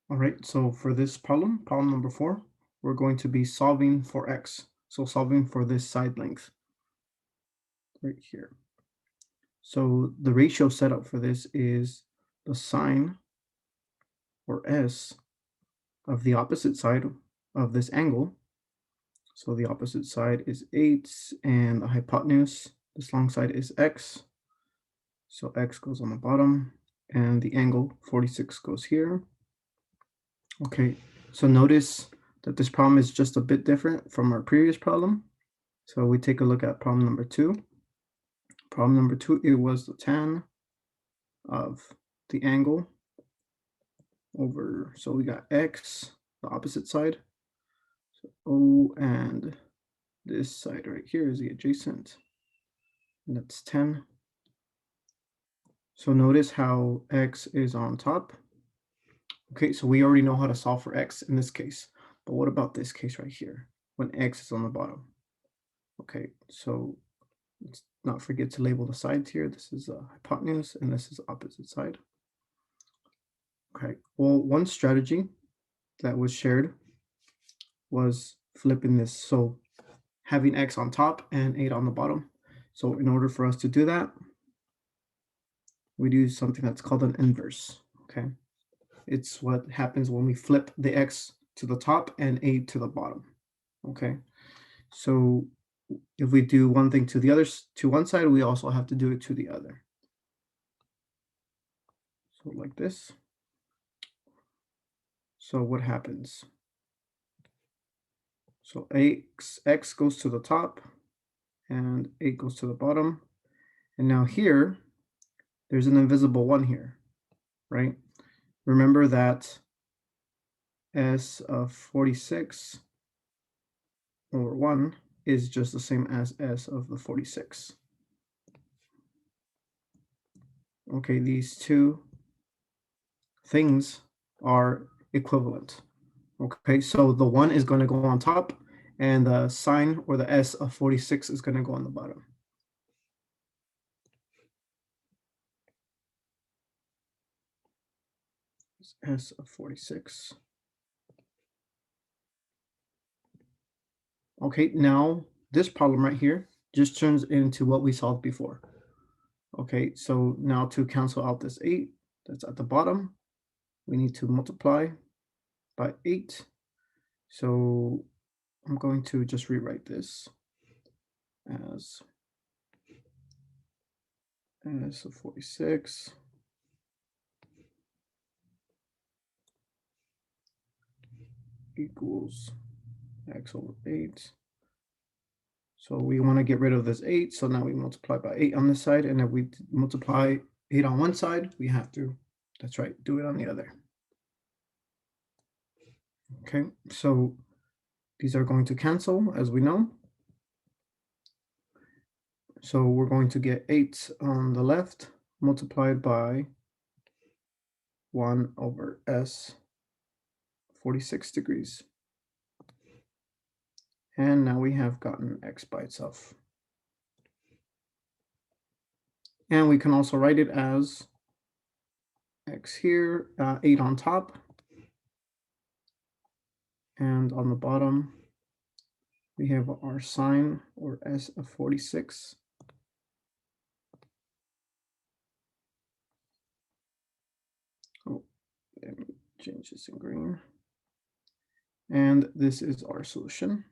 All right, so for this problem, problem number 4, we're going to be solving for x. So solving for this side length right here. So the ratio set up for this is the sine, or s, of the opposite side of this angle. So the opposite side is 8, and the hypotenuse, this long side, is x. So x goes on the bottom, and the angle 46 goes here. Okay, so notice that this problem is just a bit different from our previous problem. So we take a look at problem number 2. Problem number 2, it was the tan of the angle over, so we got x, the opposite side, so O, and this side right here is the adjacent, and that's 10. So notice how x is on top. Okay, so we already know how to solve for x in this case, but what about this case right here, when x is on the bottom? Okay, so let's not forget to label the sides here. This is a hypotenuse, and this is the opposite side. Okay, well, one strategy that was shared was flipping this, so having x on top and 8 on the bottom. So in order for us to do that, we do something that's called an inverse. Okay, it's what happens when we flip the x to the top and 8 to the bottom. Okay, so if we do one thing to the other, to one side, we also have to do it to the other. So like this. So what happens? So x goes to the top and 8 goes to the bottom. And now here, there's an invisible 1 here, right? Remember that s of 46 over 1 is just the same as s of the 46. Okay, these two things are equivalent. Okay, so the 1 is going to go on top, and the sine, or the s of 46, is going to go on the bottom. S of 46. Okay, now this problem right here just turns into what we solved before. Okay, so now to cancel out this 8 that's at the bottom, we need to multiply by 8. So I'm going to just rewrite this as s of 46 equals x over 8. So we want to get rid of this 8, so now we multiply by 8 on this side, and if we multiply 8 on one side, we have to, that's right, do it on the other. Okay, so these are going to cancel, as we know. So we're going to get 8 on the left multiplied by 1 over s 46 degrees. And now we have gotten x by itself. And we can also write it as x here, 8 on top. And on the bottom, we have our sine, or s of 46. Oh, let me change this in green. And this is our solution.